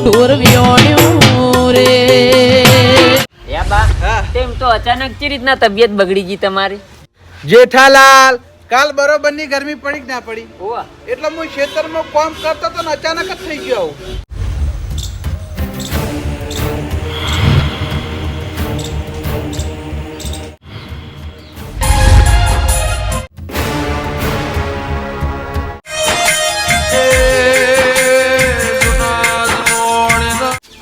ઢોર વ્યોણ્યું રે યા બા તેમ તો અચાનક ચી રીતના તબિયત બગડી ગઈ તમારી? જેઠાલાલ કાલ બરોબરની ગરમી પડી કે ના પડી? ઓવા એટલે હું ખેતરમાં કામ કરતો તો ને અચાનક જ થઈ ગયો આવું.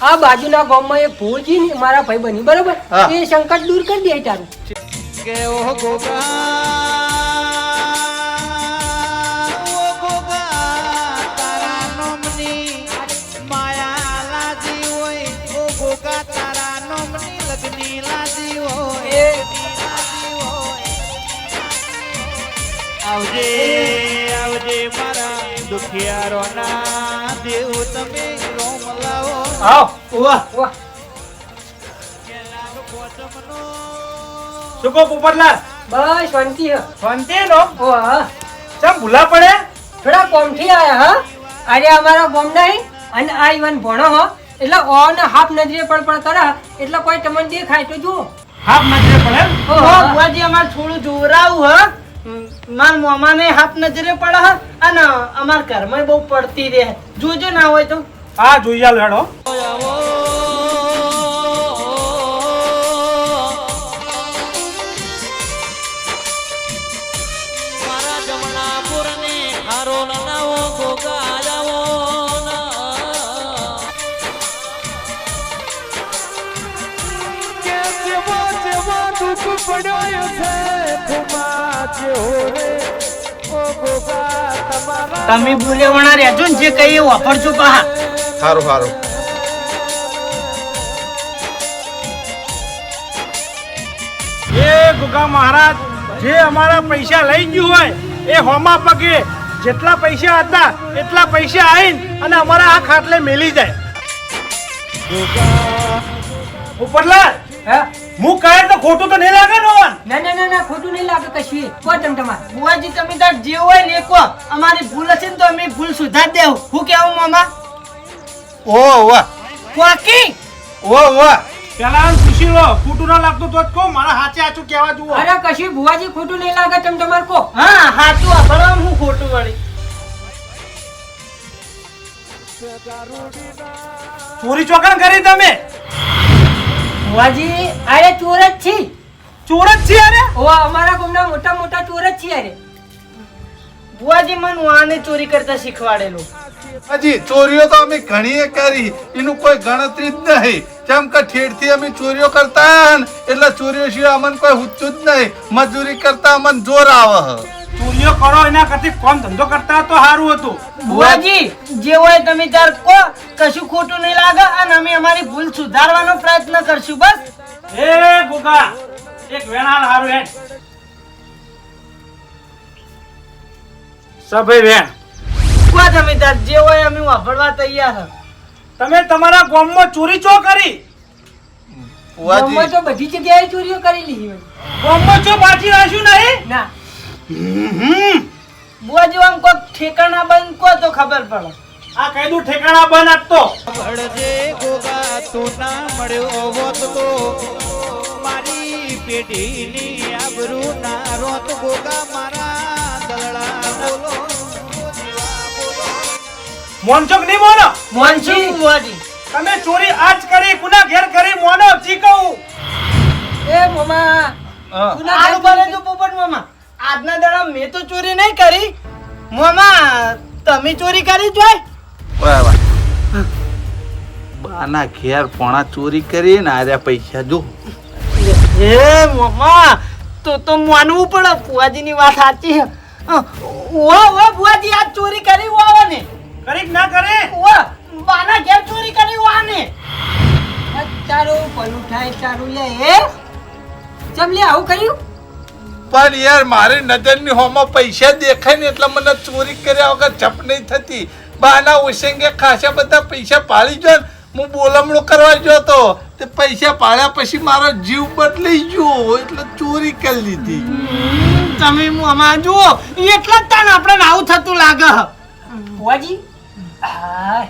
આ બાજુના ગામમાં એક ભૂલજી ને મારા ભાઈ બની બરોબર હા. એ સંકટ દૂર કરી દે તારું. કે ઓ ગોગા તારા નોમની માયા લાજી હોય ઓ ગોગા તારા નોમની લગની લાજી હોય આવજે આવજે મારા દુખિયારોના દેવ તમે રોમ લાવો આવ ઓવા ઓવા શું કહો પોપટલાલ? બસ શાંતિ હ શાંતિ નો ઓવા ચમ ભૂલા પડે? થોડા કોમથી આયા હા. અરે અમારા ગામ નહીં અને આ ઈવન ભણો હો એટલે ઓને હાફ નજરે પણ કરે એટલે કોઈ તમને દેખાય તો જુઓ. હાફ નજરે પડે? ઓહો. બુઆજી અમાર થોડું જોરાવું હ માર મોમાને હાથ નજરે પડે હ અને અમાર ઘરમાં બહુ પડતી રહે જોજો ના હોય તો. હા જોઈ આલો હેડો. તમે બોલે વણા રહેજો ને જે કહીએ વાપરજો પા. સારું સારું. એ ગુગા મહારાજ જે અમારા પૈસા લઈ ગયું હોય એ હોમા પગે જેટલા પૈસા હતા એટલા પૈસા આવીને અને અમારા આ ખાટલે મેલી જાય. ઉપરલાલ હા હું કહે તો ખોટું તો નહીં લાગે ને ઓન? ના ના ના ના ખોટું નહીં લાગે કશું કો તમ તમાર. બુઆજી તમે તાર જે હોય ને એ કહો અમારી ભૂલ હશે ને તો અમે ભૂલ સુધાર દેવું. હું કેવું મામા? ઓ વાહ કોકી ઓ વાહ પેલા પૂછી લો ખોટું ના લાગતું તો જ કહો મારા હાચે હાચું કહેવા જુઓ. અરે કશું ભુવાજી ખોટું નહીં લાગે તમ તમાર કો. હા હાચું વાપરવા હું ખોટું વળી. ચોરી ચોકણ કરી તમે? ભુવાજી અરે ચોર જ છી. ચોર જ છે અરે? ઓ અમારા ગામના મોટા મોટા ચોર જ છી અરે. બુઆજી મને વાને ચોરી કરતા શીખવાડેલું. હજી ચોરીઓ તો અમે ઘણીએ કરી એનું કોઈ ગણતરી જ નહીં. જેમ કે ઠેરથી અમે ચોરીઓ કરતા હન એટલે ચોરીઓ સિવાય અમને કોઈ હુચ્ચું જ નહીં. મજૂરી કરતા અમને જોર આવે હ. ચોરીઓ કરો એના કરતી કોમ ધંધો કરતા તો સારું હતું. બુઆજી જે હોય તમે તાર કહો કશું ખોટું નહીં લાગે અને અમે અમારી ભૂલ સુધારવાનો પ્રયત્ન કરશું બસ. એ ગુગા એક વેણાલ હારું હેડ સભે વેણ. કહો તમે તાર જે હોય અમે વાપરવા તૈયાર હ. તમે તમારા ગામમાં ચોરી ચો કરી? ગામમાં તો બધી જગ્યાએ ચોરીઓ કરેલી છે. ગામમાં ચો બાજી રાખ્યું નહીં? ના બુઆજી આમ કોક ઠેકાણા બંધ કહો તો ખબર પડે. આ કઈ દઉં ઠેકાણા બંધ આપતો. પડજે ગોગા તું ના મળ્યો હોત તો મારી પેઢીની આબરૂ ના રોત ગોગા મારા દલડા બોલો મોનચોક નહીં મોનો? મોનસી બુઆજી તમે ચોરી આજ કરી કુના ઘેર કરી મોનો જી કહું. એ મમા આલુ બને તો પોપટ મામા આજના દાડા મેં તો ચોરી નહીં કરી. મામા તમે ચોરી કરી જોય? બાના ઘેર પોણા ચોરી કરી ને આર્યા પૈસા જો. એ મામા તો માનવું પડે બુઆજીની વાત સાચી છે. ઓ બુઆજી આજ ચોરી કરી હોવા ને કરી કે ના કરે? ઓ બાના ઘેર ચોરી કરી હોવા ને. તારું ભલું થાય તારું લે એ ચમ લે આવું કર્યું? પણ યાર મારી નજરની હોમાં પૈસા દેખાય ને એટલે મને ચોરી કર્યા વગર જપ નહીં થતી. બાના ઓસંગે ખાસા બધા પૈસા પાડી જો હું બોલમણો કરવા ગયો તો તે પૈસા પાડ્યા પછી મારો જીવ બદલાઈ ગયો એટલે ચોરી કરી લીધી. તમે મામા જુઓ એટલા જ તાન આપણે આવું થતું લાગે. ભુવાજી હા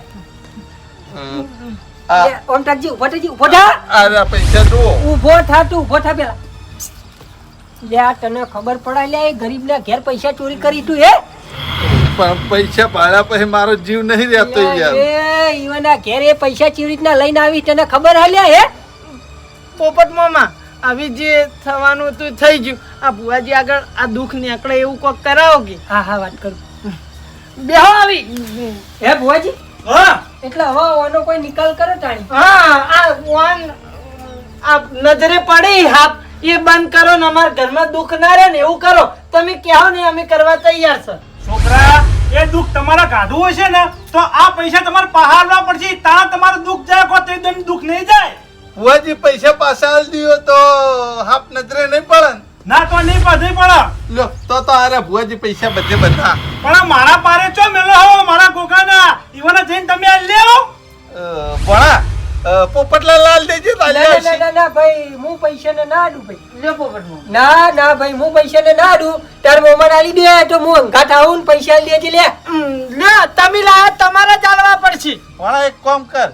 આ ઓમ તાજી ઉભો થજી, ઉભો થા. આ પૈસા જુઓ. ઊભો થા તું, ઊભો થા પેલા. લે આ તને ખબર પડાય લે, એ ગરીબના ઘેર પૈસા ચોરી કરી તું હે? પણ પૈસા પાડ્યા પછી મારો જીવ નહીં રહેતો યાર. એ ઈવના ઘેર એ પૈસા ચી રીતના લઈને આવી તને ખબર હાલ્યા હે? પોપટ મામા આવી જે થવાનું હતું થઈ ગયું. આ ભુવાજી આગળ આ દુઃખ નીકળે એવું કોક કરાવો કે. હા હા વાત કરું. બેહો આવી. હે ભુવાજી, હા એટલે હવે ઓનો કોઈ નિકાલ કરો તાણી. હા આ વાન આ નજરે પડી હાપ એ બંધ કરો ને અમારા ઘરમાં દુઃખ ના રહે ને એવું કરો. તમે કહો ને અમે કરવા તૈયાર છે. છોકરા, એ દુઃખ તમારા કાઢવું હશે ને તો આ પૈસા તમારે પહાડવા પડશે. ત્યાં તમારું દુઃખ જાય કો તે દુઃખ નહીં જાય. ભુવાજી પૈસા પાછા આલ દીધો તો હાફ નજરે નહીં પડે ને? ના તો નહીં પડે પડે. લો તો અરે ભુવાજી પૈસા બધે બધા પણ આ મારા પારે ચો મેલો હો મારા કોકાના ઈવાના જઈને તમે આ લેવો. ભણા પોપટલાલ લાલ દેજે ના ના ના ના ના ભાઈ, હું પૈસા ને ના આડું ભાઈ. લ્યો પોપટ મામા. ના ના ભાઈ, હું પૈસા ને ના આડું. તાર મોમાં આલી દે તો હું અંગાત આવું ને પૈસા આલી દેજે લે. લ્યો તમે લાયા તમારે ચાલવા પડશે. ભણા એક કામ કર,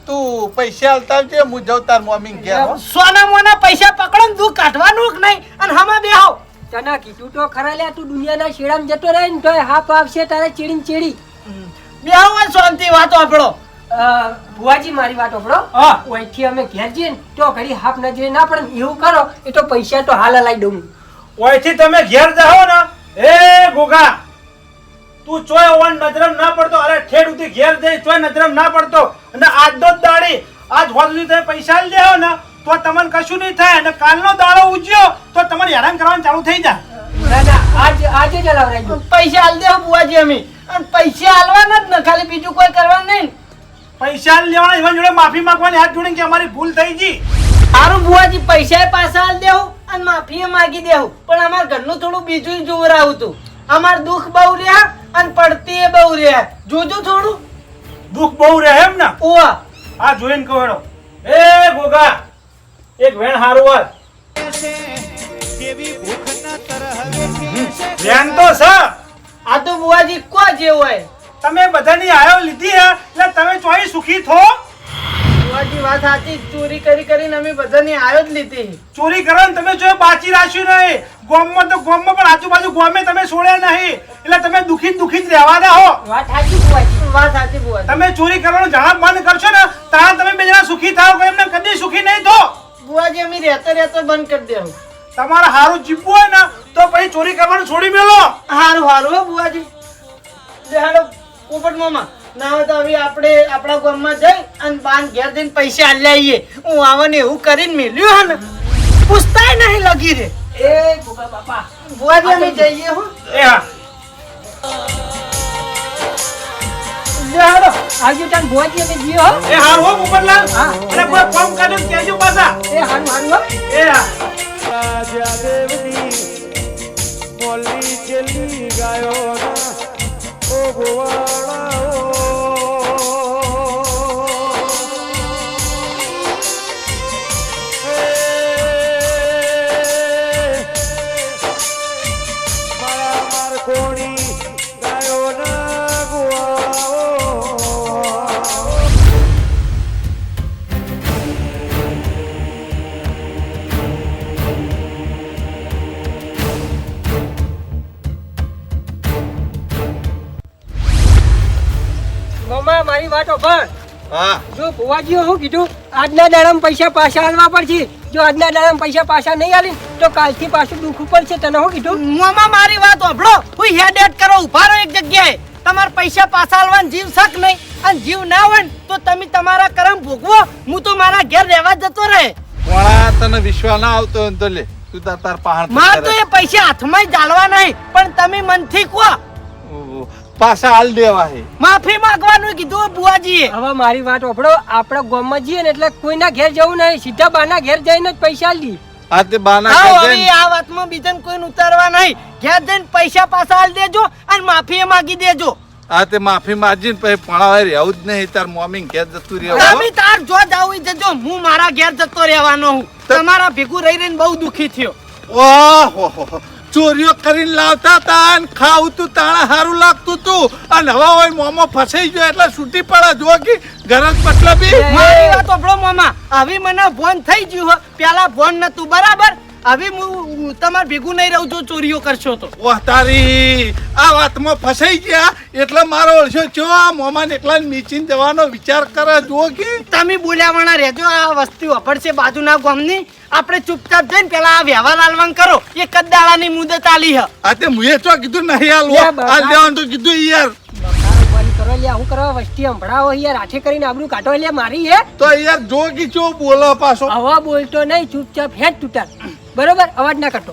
તું પૈસા આલતા આવજે, હું જાઉં તાર મમ્મી ઘેર હો. સોના મોના પૈસા પકડો ને દુઃખ કાઢવાનું કે નહીં અને હમા બેહો. તને કીધું તો ખરા લે, તું દુનિયાના શેડામાં જતો રહે ને તોય હાફ આવશે તારે ચીડીને ચીડી. બેહો હોય શાંતિ વાતો આપણો. ભુવાજી મારી વાત સાંભળો. હા. ઓયથી અમે ઘેર જઈએ ને તો ઘડી હાફ નજરે ના પડે ને એવું કરો એ તો પૈસા તો હાલ લાઈ દઉં. ઓયથી તમે ઘેર જાઓ ને, એ ગોગા તું ચોય ઓન નજરમ ના પડતો. અરે ઠેડ ઉધી ઘેર જઈ ચોય નજરમ ના પડતો. અને આજનો જ દાડી આજ હોદ સુધી તમે પૈસા લઈ દેવો ને તો તમને કશું નહીં થાય. અને કાલનો દાડો ઉજ્યો તો તમારે હેરાન કરવાનું ચાલુ થઈ જાય. ના ના આજે જ લાવરાઈ દઉં. પૈસા આલ દેવો બુઆજી અમે. અને પૈસા આલવાના જ ને, ખાલી બીજું કોઈ કરવાનું નહીં. પૈસા લેવાના ઈવન જોડે માફી માંગવાની હાથ જોડીને કે અમારી ભૂલ થઈ ગઈ. સારું બુઆજી પૈસા પાછા આલ દેવું અને માફી માગી દેવું. પણ અમારા ઘરનું થોડું બીજું જોવરાવું હતું. અમાર દુઃખ બહુ રહ્યા અને પડતી એ બહુ રહ્યા. જોજો થોડું દુઃખ બહુ રહે એમ ને? ઓવા આ જોઈને કહો હેડો. એ ગોગા એક વેણ હારું હોય. કેવી ભૂખ ન તરહવે વેણ તો છે. આ તો બુઆજી કો જેવું હોય. તમે બધાની આયો લીધી હે એટલે તમે ચોઈ સુખી થો. બુઆજી વાત સાચી. ચોરી કરી કરીને અમે બધાની આયો જ લીધી. ચોરી કરો ને તમે જો બાચી રાખ્યું નહીં. ગામમાં તો ગામમાં પણ આજુબાજુ ગામે તમે છોડ્યા નહીં એટલે તમે દુખી જ રહેવાના હો. વાત સાચી ભુવાજી. વાત સાચી બુઆજી. તમે ચોરી કરવાનું જાણ બંધ કરશો ને ત્યાં તમે બે જણા સુખી થાવ. એમને કદી સુખી નહીં થો. બુઆજી અમે રહેતો રહેતો બંધ કરી દેવું. તમારે હારું જીવવું હોય ને તો પછી ચોરી કરવાનું છોડી મેલો. હારું હારું હો બુઆજી. હાલો પોપટ મામા ના હોય તો હવે આપણે આપણા ગામમાં જઈ અને બાન ઘેર જઈને પૈસા આલ્યા આવીએ. હું આવને એવું કરીને મેલ્યું હે ને પૂછતાય નહીં લગી રે. એ ગોગા બાપા, બુઆજી અમે જઈએ હો. એ હા લે હાલો આવજો તાન ભુવાજી અમે જઈએ હો. એ હારું હો પોપટલાલ. હા. અને કોઈ ફોન કાઢો તો કહેજો પાછા. એ હારું હારું હો. એ હા રાજા દેવની મોલી ચેલી ગાયો ના ઓ ગોવાળા મારા માર કોણી ગાયો ના ગોવાળા. મામા મારી વાત સાંભળ. હા જો ભુવાજીએ શું કીધું, આજના દાડામાં પૈસા પાછા આલવા પડશે. જો આજના દાડામાં પૈસા પાછા નહીં આલી તો કાલથી પાછું દુઃખ પડશે. તને શું કીધું? મામા મારી વાત સાંભળો. હું હેડ હેડ કરો ઉભા રહો એક જગ્યાએ. તમારા પૈસા પાછા આલવાનો જીવ શક નહીં અને જીવ ના હોય ને તો તમે તમારા કરમ ભોગવો. હું તો મારા ઘેર રહેવા જતો રહે. ભણા તને વિશ્વાસ ના આવતો હોય ને તો લે તું તાર પહાડ માર તો એ પૈસા હાથમાં જ જાળવા નહીં. પણ તમે મનથી કહો પાછા હાલ દેવા હે. માફી માંગવાનું કીધું બુઆજીએ. હવે મારી વાત સાંભળો. આપણે ગામમાં જઈએ ને એટલે કોઈના ઘેર જવું નહીં, સીધા બાના ઘેર જઈને જ પૈસા આલી. આ તે બાના આવો કહે હવે ને, આ વાતમાં બીજાને કોઈને ઉતારવા નહીં. ઘેર જઈને પૈસા પાછા આલી દેજો અને માફી માગી દેજો. આ તે માફી માગી ને પછી ભણાવે રહેવું જ નહીં. તાર મમ્મી ઘેર જતું રહેવું. તમે તાર જો જાવ જજો. હું મારા ઘેર જતો રહેવાનો હું. તમારા ભેગું રહી રહીને બહુ દુખી થયો. ઓહો ચોરીઓ કરીને લાવતા હતા અને ખાવું તું તાણા સારું લાગતું તું અને હવે હોય મોમો ફસાઈ ગયો એટલે છૂટી પડે જો કે ગરજ મતલબી મારી વાત સાંભળો મામા હવે મને ફોન થઈ ગયું હો પેલા ફોન નતું બરાબર હવે હું તમાર ભેગું નહીં રહું જો ચોરીઓ કરશો તો વાહ તારી આ વાતમાં ફસાઈ ગયા એટલે મારો ઓળશો ચો આ મોમાને એકલા મીચીને જવાનો વિચાર કરે જો કે તમે બોલ્યાવાના રહેજો આ વસ્તી વાપરશે બાજુના ગામની આપણે ચૂપચાપ જઈને પેલા આ વ્યવહાર આલવાન કરો એક જ દાડાની મુદત આલી હ આ તે મુએ ચો કીધું નહીં હાલવો હાલ દેવાનું તો કીધું યાર કરો લ્યા હું કરવા વસ્તી સંભળાવો યાર આઠે કરીને આબરૂ કાઢો લ્યા મારી હે તો યાર જો કે ચો બોલો પાછો હવા બોલતો નહીં ચૂપચાપ હેડ તૂટા બરોબર અવાજ ના કરતો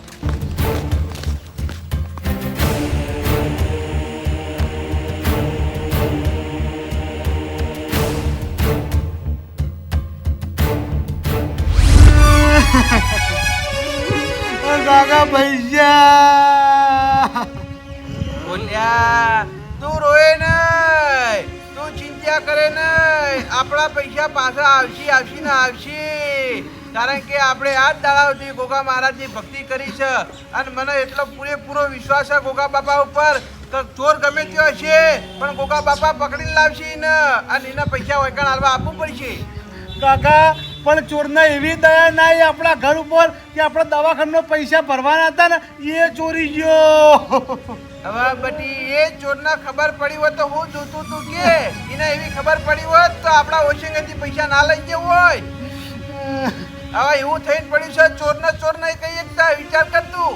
કાકા પૈસા બોલ્યા તું રોય નહીં તું ચિંતા કરે નહીં આપણા પૈસા પાછા આવશે ને આવશે કારણ કે આપણે આ જ દાડાઓથી ગોગા મહારાજની ભક્તિ કરી છે અને મને એટલો પૂરેપૂરો વિશ્વાસ છે ગોગા બાપા ઉપર કે ચોર ગમે તેવો હશે પણ ગોગા બાપા પકડીને લાવશે ને અને એના પૈસા વૈકાણ હાલવા આપવું પડશે કાકા પણ ચોરના એવી દયા નહીં આપણા ઘર ઉપર કે આપણા દવાખાના પૈસા ભરવાના હતા ને એ ચોરી ગયો હવે બટી એ ચોરના ખબર પડી હોત તો હું જોતું તું કે એને એવી ખબર પડી હોત તો આપણા ઓશિંગથી પૈસા ના લઈ જવું હોય હવે એવું થઈને પડ્યું છે ચોરને ચોર નહીં કહી એકતા વિચાર કર તું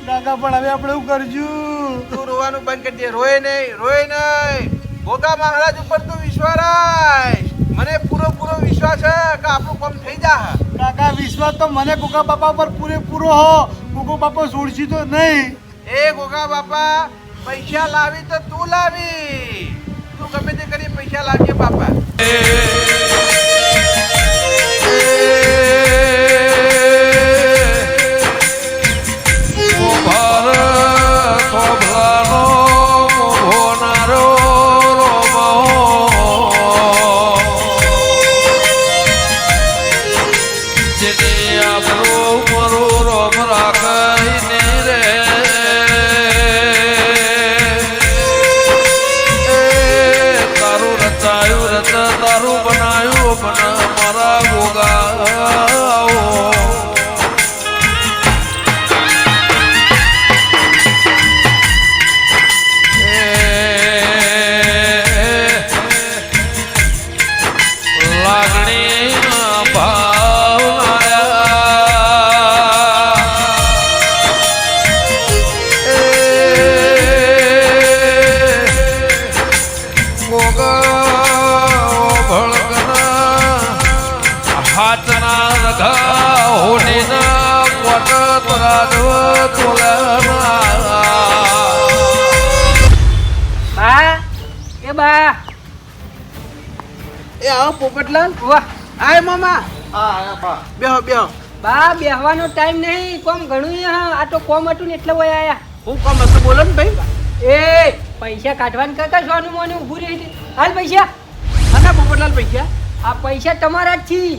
કાકા પણ હવે આપણે શું કરશું તું રોવાનું બંધ કરી દે રોય નહીં ગોગા મહારાજ ઉપર તું વિશ્વાસ રાખ મને પૂરો વિશ્વાસ છે કે આપણું કામ થઈ જા કાકા વિશ્વાસ તો મને ગોગા બાપા પર પૂરેપૂરો હો ગોગો બાપા છોડશી તો નહીં એ ગોગા બાપા પૈસા લાવી તો તું લાવી તું ગમે તે કરી પૈસા લાવજે બાપા એ આવો પોપટલાલ વાહ આય મામા બેહો બા બેહવાનો ટાઈમ નહીં કોમ ઘણું હે હા આ તો કોમ હતું ને એટલે વયા આયા હું કામ હતું બોલો ને ભાઈ એ પૈસા કાઢવાનું કરતા સોનું મોનું ઊભું રહી હતી હાલ પૈસા આના પોપટલાલ પૈસા આ પૈસા તમારા જ છી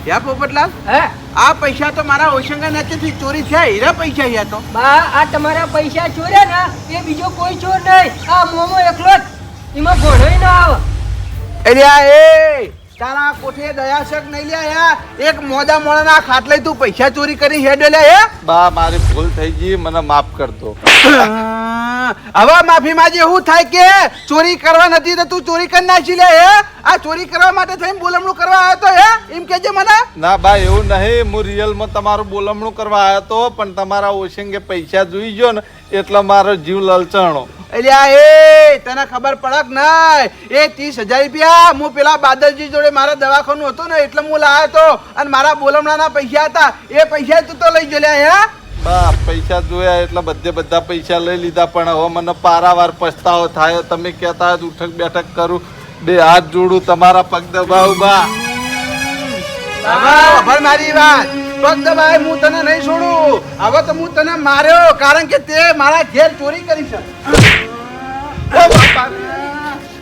યા પોપટલાલ હે આ પૈસા તો મારા ઓશંગા નાચેથી ચોરી થયા હીરા પૈસા યા તો બા આ તમારા પૈસા ચોર્યા ને એ બીજો કોઈ ચોર નહીં આ મોમો એકલો જ એમાં ભણોય ના આવે એરિયા એ તારા કોઠે દયાશક નહીં લ્યા એક મોદા મોળાના ખાટલે તું પૈસા ચોરી કરી હેડ લે હે બા મારી ભૂલ થઈ ગઈ મને માફ કર દો હવે માફી માંગે એવું થાય કે ચોરી કરવા નથી તો તું ચોરી કરી નાખી લે હે આ ચોરી કરવા માટે થઈને બોલમણું કરવા આવ્યો તો હે એમ કહેજે મને ના બા એવું નહીં હું રિયલમાં તમારું બોલમણું કરવા આવ્યો તો પણ તમારા ઓશિંગે પૈસા જોઈ ગયો ને એટલે મારો જીવ લલચાણો અલ્યા એ તને ખબર પડક નહીં એ 30,000 રૂપિયા હું પેલા બાદલજી જોડે મારા દવાખાનું હતું ને એટલે હું લાવ્યો તો અને મારા બોલમણાના પૈસા હતા એ પૈસા તું તો લઈ ગયો હે બા પૈસા જોયા એટલે બધા પૈસા લઈ લીધા પણ હવે મને પારાવાર પછતાવો થાય તમે કહેતા હોય ઉઠક બેઠક કરું બે હાથ જોડું તમારા પગ દબાવું બા હવે મારી વાત પગ દબાય હું તને નહીં છોડું હવે તો હું તને માર્યો કારણ કે તે મારા ઘેર ચોરી કરી છે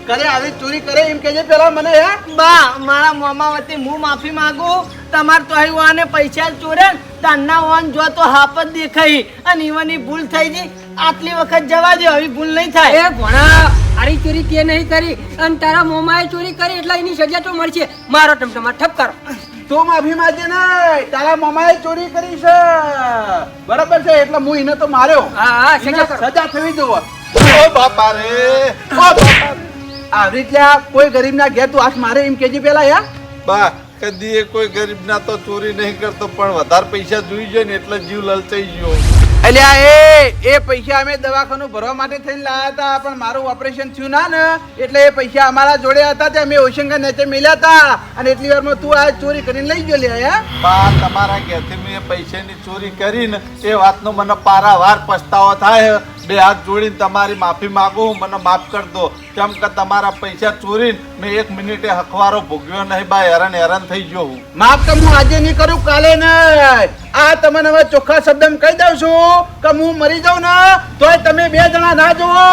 કરે આવી ચોરી કરે એમ કેજે પેલા મને હે બા મારા મોમા વતી હું માફી માંગુ તમાર તો અહીં વાને પૈસા ચોરે તારના વાન જો તો હાપ જ દેખાઈ અને ઈવાની ભૂલ થઈ ગઈ આટલી વખત જવા દો હવે ભૂલ નહીં થાય એ ભણા આરી ચોરી તે નહીં કરી અને તારા મોમાએ ચોરી કરી એટલે એની સજા તો મળશે. મારો ટમટમા ઠપ કરો. તો માફી માંગે નહીં, તારા મામાએ ચોરી કરી છે બરાબર છે એટલે હું એને તો માર્યો. હા સજા કરો. સજા થવી જોવે. ઓ બાપા રે, ઓ બાપા. આવી રીતના કોઈ ગરીબના ઘેર તું આશ મારે એમ કેજી પેલા યા બા કદી એ કોઈ ગરીબના તો ચોરી નહીં કરતો, પણ વધારે પૈસા જોઈ જાય ને એટલે જીવ લલચાઈ ગયો. અલ્યા એ પૈસા અમે દવાખાનું ભરવા માટે થઈને લાયા હતા, પણ મારું ઓપરેશન થયું ના ને એટલે એ પૈસા અમારા જોડે હતા તે અમે ઓશંગા નેચે મેલ્યા હતા અને એટલી વારમાં તું આ ચોરી કરીને લઈ ગયો લે. બા તમારા ઘેરથી મેં પૈસાની ચોરી કરીને એ વાતનો મને પારાવાર પછતાવો થાય. બે હાથ જોડીને તમારી માફી માંગુ, મને માફ કરી દો. કેમ કે તમારા પૈસા ચોરીને મેં 1 મિનિટે હખવારો ભોગવ્યો નહીં બા, હેરાન થઈ ગયો હું. માફ તો હું આજે નહીં કરું, કાલે નહીં. આ તમને હવે ચોખ્ખા શબ્દમાં કહી દઉં છું કે હું મરી જાઉં ને તોય તમે 2 જણા ના જુઓ.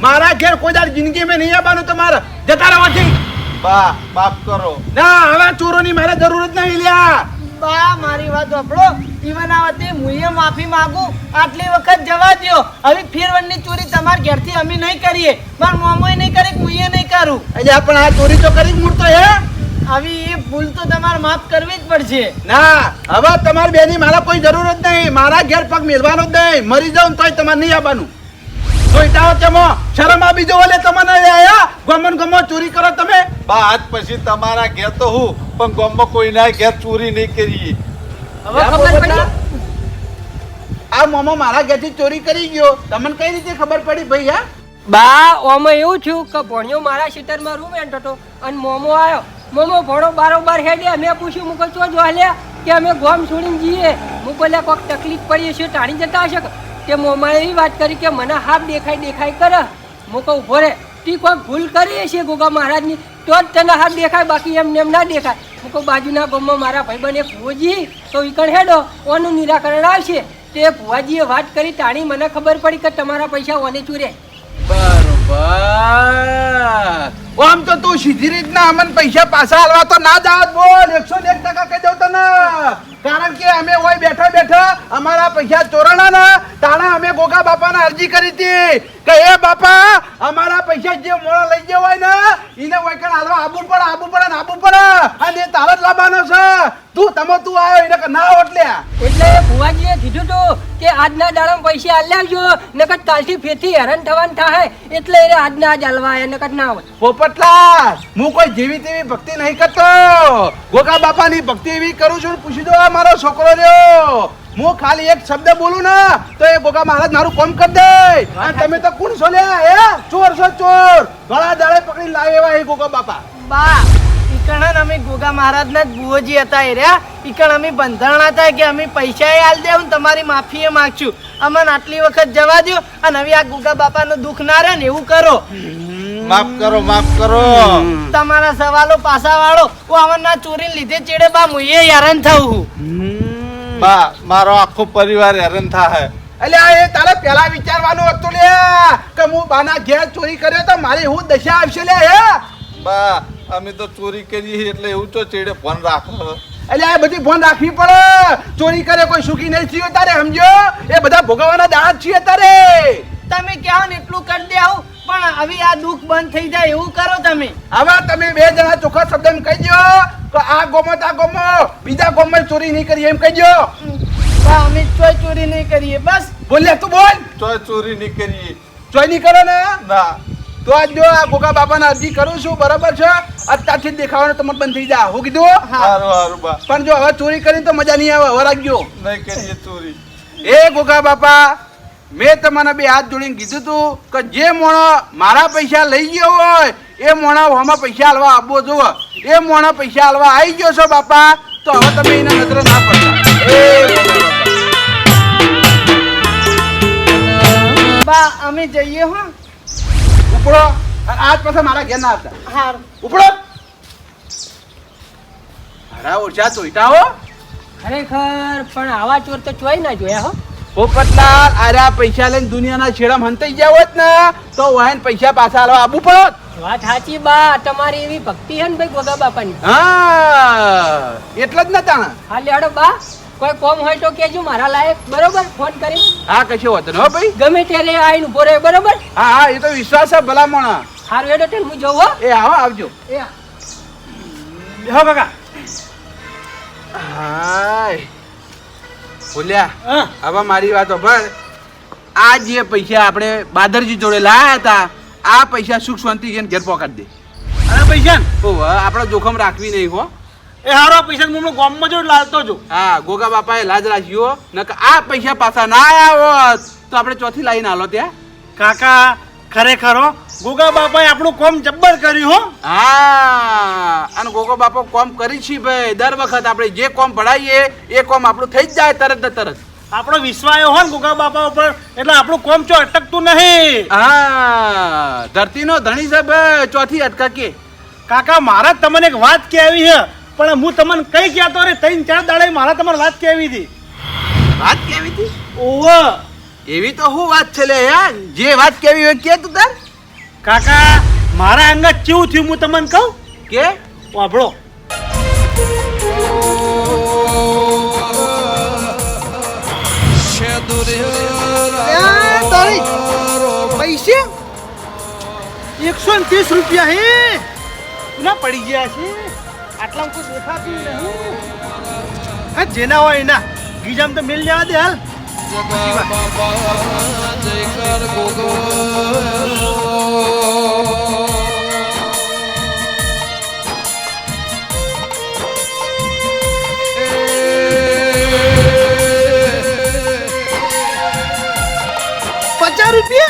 મારા ઘેર કોઈ દાડ જિંદગી મેં નહીં આવવાનું તમારે. જતા રહેવાથી બા માફ કરો. ના હવે ચોરોની મારે જરૂર જ નહીં લ્યા. બા મારી વાત સાંભળો ઈવન આવતી મુએ માફી માંગુ આટલી વખત જવા દ્યો હવે ફેરવણની ચોરી તમાર ઘેરથી અમે નહીં કરીએ પણ મોમોય નહીં કરે મુએ નહીં કરું અલ્યા પણ આ ચોરી તો કરી મૂળ તો હે. આવી એ ભૂલ તો તમારે માફ કરવી જ પડશે. ના હવે તમારી બેની મારા કોઈ જરૂર જ નહીં. મારા ઘેર પગ મેલવાનો જ નહીં. મરી જાઉં તોય તમારે નહીં આવવાનું. જોઈતા હો ચમો શરમ આવી જો ઓલે તમને આયા ગમન ગમો ચોરી કરો તમે. બા આજ પછી તમારા ઘેર તો હું પણ ગામમાં કોઈના ઘેર ચોરી નહીં કરીએ. હવે ખબર પડી. આ મોમો મારા ઘેરથી ચોરી કરી ગયો, તમને કઈ રીતે ખબર પડી ભાઈ? હા બા ઓમાં એવું થયું કે ભણ્યો મારા સીટરમાં રૂમ એન્ટ હતો અને મોમો આવ્યો. મોમો ભણો બારોબાર હેડ્યા. મેં પૂછ્યું મુકો ચો જો હાલ્યા કે અમે ગોમ છોડીને જઈએ. હું બોલ્યા કોઈક તકલીફ પડી હશે ટાળી જતા હશે કે મોમાએ એવી વાત કરી કે મને હાફ દેખાય કરે. મુકો ઉભો રે તી કોઈક ભૂલ કરી હશે ગોગા મહારાજની તો જ તને હાફ દેખાય, બાકી એમ ના દેખાય. મુકો બાજુના ગામમાં મારા ભાઈબંધ એક ભુવાજી તો ઈકણ હેડો ઓનું નિરાકરણ આવશે. તે ભુવાજીએ વાત કરી તાણી મને ખબર પડી કે તમારા પૈસા ઓને ચોરે. બરોબર. આમ તો તું સીધી રીતના અમને પૈસા પાછા હાલવા તો ના જાવ. બોલ 101% કહી દઉં તને. કારણ કે અમે હોય બેઠા બેઠા અમારા પૈસા ચોરાણા ને તાણા અમે ગોગા બાપાને અરજી કરી હતી કે એ બાપા અમારા પૈસા જે મોળા લઈ ગયા હોય ને એને વૈકણ હાલવા આબુ પડે અને એ તારો જ લાવવાનો છે. તું આવ્યો એને કે ના ઓટલ્યા એટલે ભુવાજીએ કીધું તું કે આજના દાડામાં પૈસા આલ્યા આવજો નકર કાલથી ફેરથી હેરાન થવાનું થાય એટલે એ આજના આજ હાલવા આયા નકર ના હોય. પોપટલા હું કોઈ જેવી તેવી ભક્તિ નહીં કરતો. ગોગા બાપાની ભક્તિ એવી કરું છું. પૂછી દો આ મારો છોકરો રહ્યો, હું ખાલી એક શબ્દ બોલું ને તો એ ગોગા મહારાજ મારું કામ કરી દે. અને તમે તો કોણ છો લ્યા? હે ચોર છો ચોર. ગળા દાડે પકડી લાવે એવા એ ગોગા બાપા. બા ઈકણ અમે ગોગા મહારાજના જ બુઓજી હતા એ રહ્યા. ઈકણ અમે બંધાણા હતા કે અમે પૈસા આલ દેવું તમારી માફી માગશું. અમને આટલી વખત જવા દો અને હવે આ ગોગા બાપાનું દુઃખ ના રહે ને એવું કરો. માફ કરો. તમારા સવાલો પાછા વાળો હું આવના ચોરી લીધે ચેડે બા હું એ હેરાન થવું. બા મારો આખો પરિવાર હેરાન થાય. અલ્યા એ તારે પેલા વિચારવાનું હતું લ્યા કે હું બાના ઘેર ચોરી કર્યો તો મારી હું દશા આવશે લ્યા. હે બા અમે તો ચોરી કરીએ એટલે એવું તો ચેડે ફોન રાખો. એટલે એ બધી ફોન રાખવી પડે. ચોરી કરે કોઈ સુખી નહીં થયો તારે સમજો. એ બધા ભોગવવાના દાડા છીએ તારે. તમે કહો ને એટલું કરી દે આવું પણ હવે આ દુઃખ બંધ થઈ જાય એવું કરો તમે. હવે તમે 2 જણા ચોખ્ખા શબ્દ કહી દો કે આ ગોમો બીજા ગોમમાં ચોરી નહીં કરી એમ કહી દો. અમે ચોરી નહીં કરીએ બસ. બોલ્યા તું બોલ. ચોરી નહીં કરીએ. ચોરી નહીં કરો ને ના તો આજ જો આ ગોગા બાપાને અરજી કરું છું બરાબર છે. અત્યારથી જ દેખાવાનું તમારે બંધ થઈ જાય. હું કીધું સારું બા. પણ જો હવે ચોરી કરીને તો મજા નહીં આવે. હવે રાખજો. નહીં કરીએ ચોરી. એ ગોગા બાપા મેં તમને 2 હાથ જોડીને કીધું તું કે જે મોણો મારા પૈસા લઈ ગયો હોય એ મોણા આમાં પૈસા હાલવા આપવો જોવો. એ મોણા પૈસા હાલવા આવી ગયો છો બાપા તો હવે તમે એના નજરે ના પડતા. બા અમે જઈએ હો. ઉપડો અને આજ પછી મારા ઘેર ના આવતા. હારું. ઉપડો. હરા ઓછા ચોઈટા હો. ખરેખર પણ આવા ચોર તો ચોય ના જોયા હો. પોપટલાલ આર્યા પૈસા લઈને દુનિયાના છેડામાં હંતાઈ ગયા હોત ને તો વાહન પૈસા પાછા હાલવા આપવું પડત. વાત સાચી બા, તમારી એવી ભક્તિ છે ને ભાઈ ગોગા બાપાની. હા એટલે જ નતા ને. હા લેડો બા, કોઈ કોમ હોય તો કેજો મારા લાયક, બરોબર? ફોન કરી હા કશો વાંધો નહીં હો ભાઈ. ગમે ત્યારે આવીને ઉભો રહે, બરોબર? હા હા એ તો વિશ્વાસ છે ભલામણ. હારું હેડો તે હું જઉં હો. એ આવો આવજો. એ બેહો કાકા. હાય બોલ્યા હા. હવે મારી વાત સાંભળ. આ જે પૈસા આપણે બાદરજી જોડે લાયા હતા, આ પૈસા સુખ શાંતિ જઈને ઘેર પકડી દે. અરે પૈસા ને? ઓહ આપણે જોખમ રાખવી નહીં હો. એ હારો પૈસા હું હમણાં ગામમાં જો લાવતો છું. હા ગોગા બાપાએ લાજ રાખ્યો નકર આ પૈસા પાછા ના આવ્યા હોત તો આપણે ચોથી લાઈન આલો ત્યાં. કાકા ખરેખર હો, ગોગા બાપાએ આપણું કામ જબ્બર કર્યું હો. હા અને ગોગો બાપો કોમ કરી છે ભાઈ. દર વખત આપણે જે કોમ ભણાવીએ એ કોમ આપણું થઈ જ જાય તરત ને તરત. આપણો વિશ્વાસ હોય ને ગોગા બાપા ઉપર એટલે આપણું કામ ચો અટકતું નહીં. હા ધરતીનો ધણી છે ભાઈ, ચોથી અટકાકે. કાકા મારા તમને એક વાત કહેવી છે, પણ હું તમને કઈ કહેતો રે 3-4 દાડે મારા તમારે વાત કહેવી હતી. વાત કેવી હતી? ઓવે એવી તો શું વાત છે લે યાર, જે વાત કેવી હોય કે તું તાર. કાકા મારા અંગત કેવું થયું હું તમને કહું કે વાપરો. પૈસે 130 રૂપિયા હે ના પડી ગયા છે. આટલા કોઈ દેખાતું નહીં. હા જેના હોય એના ગીજામ તો મિલ જવા દે હાલ. ₹50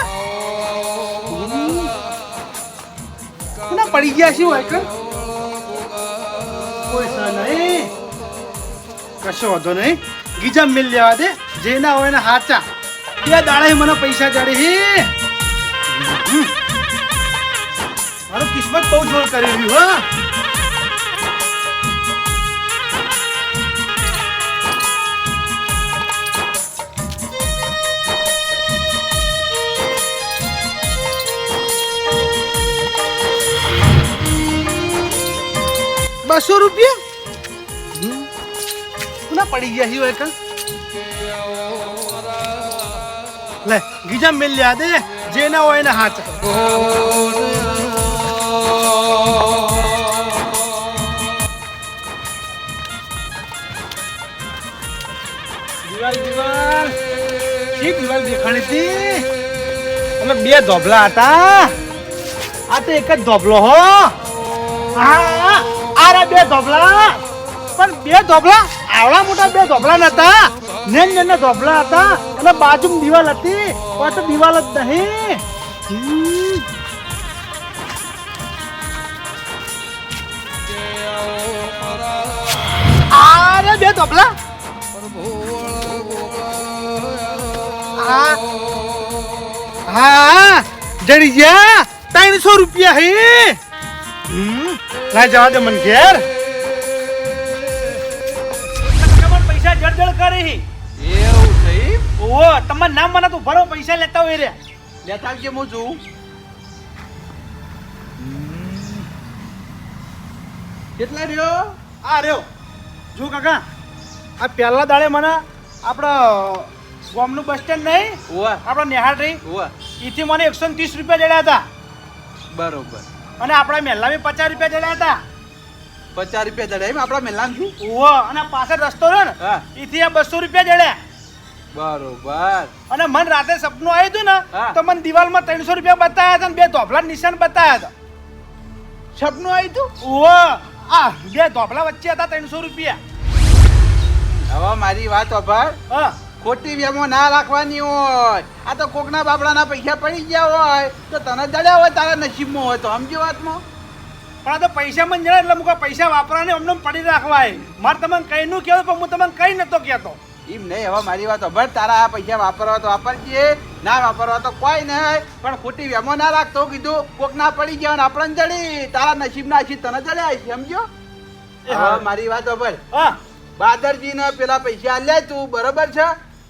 પડી ગયા છે હોય કે કોઈ સા નહીં. કશો વાંધો નહીં, ગીજા મિલ લેવા દે. જેના હોય ને હાચા 2 દાડે મને પૈસા ચાડી હે. મારું કિસ્મત બહુ જોર કરી રહ્યું હો. ₹200 પડી ગયા છે હોય કે લે ગીજા મિલ લ્યા દે. જેના હોય ને હાથ. દિવાલ દેખાણી હતી અને 2 ધોબલા હતા. આ તો એક જ ધોબલો હો. હા આરા 2 ધોબલા, પણ 2 ધોબલા આવડા મોટા 2 ધોબલા નતા. નેન ધોબલા હતા અને બાજુમાં દિવાલ હતી. કોઈ તો દિવાલ જ નહીં. આરે 2 ધોબલા. હા જડી ગયા. 300 રૂપિયા હે. ના જવા દે મન ઘેર. પૈસા જડજડ કરી. એવું થઈ? ઓ તમને નામ મને તું ભરો પૈસા લેતા હોય રે. લેતા આવજે હું જોઉં. કેટલા રહ્યો? આ રહ્યો જો કાકા. આ પહેલા દાડે મને આપણા ગામનું બસ સ્ટેન્ડ નહીં ઓવા આપણા નેહાટી ઓવા એથી મને 130 રૂપિયા જડ્યા હતા. બરોબર. અને આપણા મહેલામાં 50 રૂપિયા જડ્યા હતા. 50 રૂપિયા દડા એમ આપણા મેલામ છું. ઓહો અને પાછળ રસ્તો રહ્યો ને હા એથી આ 200 રૂપિયા જડ્યા. બરોબર. અને મને રાતે સપનું આવ્યું હતું ને હા. તો મને દિવાલમાં 300 રૂપિયા બતાવ્યા હતા અને 2 ધોબલા નિશાન બતાવ્યા હતા. સપનું આવ્યું તું? ઓહો આ 2 ધોબલા વચ્ચે હતા 300 રૂપિયા. હવે મારી વાત સાંભળ. હા ખોટી વેમો ના રાખવાની હોય. આ તો કોકના બાપડાના પૈસા પડી ગયા હોય તો તને જડ્યા હોય તારા નસીબમાં હોય તો સમજી વાતમાં. પણ આ તો પૈસા મને જડે એટલે મુકા પૈસા વાપરાને અમને પડી રાખવાય. મારે તમને કઈ નું કહેવું પણ હું તમને કઈ નતો કહેતો. એમ નહીં. હવે મારી વાત સાંભળ. તારા આ પૈસા વાપરવા તો વાપરજે, ના વાપરવા તો કોઈ નહીં. પણ ખોટી વેમો ના રાખતો કીધું. કોક ના પડી ગયા ને આપણને જડી. તારા નસીબના હશે તને જડ્યા હશે સમજો. હવે મારી વાત સાંભળ. હા બાદરજીને પેલા પૈસા આલ્યા તું બરોબર છે.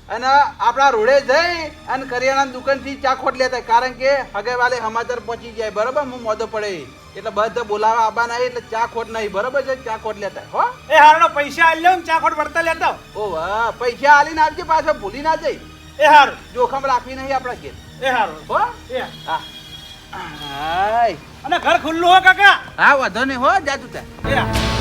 અને આપણા રોડે જઈ અને કરિયાણા દુકાનથી ચાખોટ લેતા કારણ કે હગે વાલે સમાચાર પહોંચી જાય બરોબર હું મોદો પડે એટલે બધા બોલાવા આવવા નહીં એટલે ચાખોટ નહીં બરોબર છે ચાખોટ લેતા હો એ હારનો પૈસા આલ્યો ને ચાખોટ વળતા લેતા આવો. ઓ વાહ પૈસા આલીને આવજે પાછો ભૂલી ના જઈ એ હારું જોખમ રાખવી નહીં આપણા ઘેર એ હારું હો એ હા હાય અને ઘર ખુલ્લું હો કાકા હા વાંધો નહીં હો જાતું ત્યાં એ હા.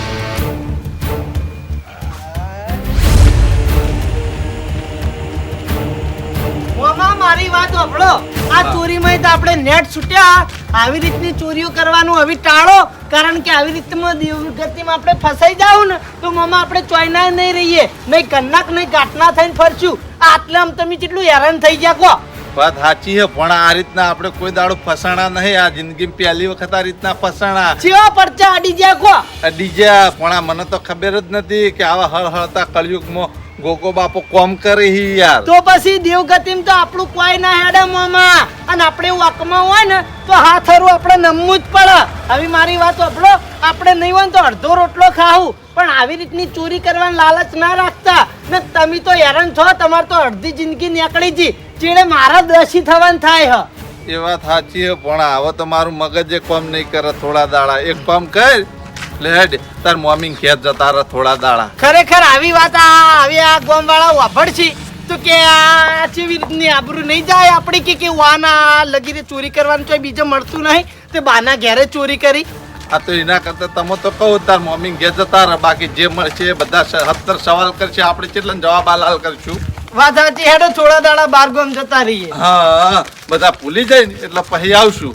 મોમાં મારી વાત સાંભળો આ ચોરીમાં તો આપણે નેટ છૂટ્યા આવી રીતની ચોરીઓ કરવાનું હવે ટાળો કારણ કે આવી રીતમાં દુર્ગતિમાં આપણે ફસાઈ જાવ ને તો મોમાં આપણે ચોયના નહીં રહીએ નહીં કન્નાક નહીં ગાંઠના થઈને ફરશું આટલે આમ તમે કેટલું હેરાન થઈ ગયા કહો વાત સાચી છે પણ આ રીતના આપણે કોઈ દાડો ફસાણા નહીં આ જિંદગી પહેલી વખત આ રીતના ફસાણા ચેવા પરચા અડી ગયા કહો ડીજા પણ આ મને તો ખબર જ નથી કે આવા હળહળતા કળયુગમાં ગોગો બાપો કોમ કરે હી યાર તો પછી દેવગતિમાં તો આપણું કોઈ ના હેડે મોમાં અને આપણે વાકમાં હોય ને તો હાથરું આપણે નમવું જ પડે હવે મારી વાત સાંભળો આપણે નહીં હોય ને તો અડધો રોટલો ખાવું પણ આવી રીતની ચોરી કરવાની લાલચ ના રાખતા ને તમે તો હેરાન છો તમારે તો અડધી જિંદગી નીકળી જી ચીડે મારા દસી થવાનું થાય હ એ વાત સાચી છે પણ હવે તો મારું મગજ એ કોમ નહીં કરે થોડા દાડા એક કામ કર લે હેડ તાર મમ્મી ખેત જતા રહે થોડા દાડા ખરેખર આવી વાત આવી આ ગામ વાળા વાપરશી તો કે આ કેવી રીતની આબરૂ નહીં જાય આપણી કે વાના લગીને ચોરી કરવાનું ચોય બીજે મળતું નહીં તે બાના ઘેરે ચોરી કરી આ તો એના કરતા તમે તો કહું તાર મમ્મી ઘેર જતા રહે બાકી જે મળશે એ બધા 70 સવાલ કરશે આપણે કેટલા જવાબ હાલ કરશું વાત સાચી હેડો થોડા દાડા બાર ગામ જતા રહીએ હા બધા ભૂલી જાય ને એટલે પછી આવશું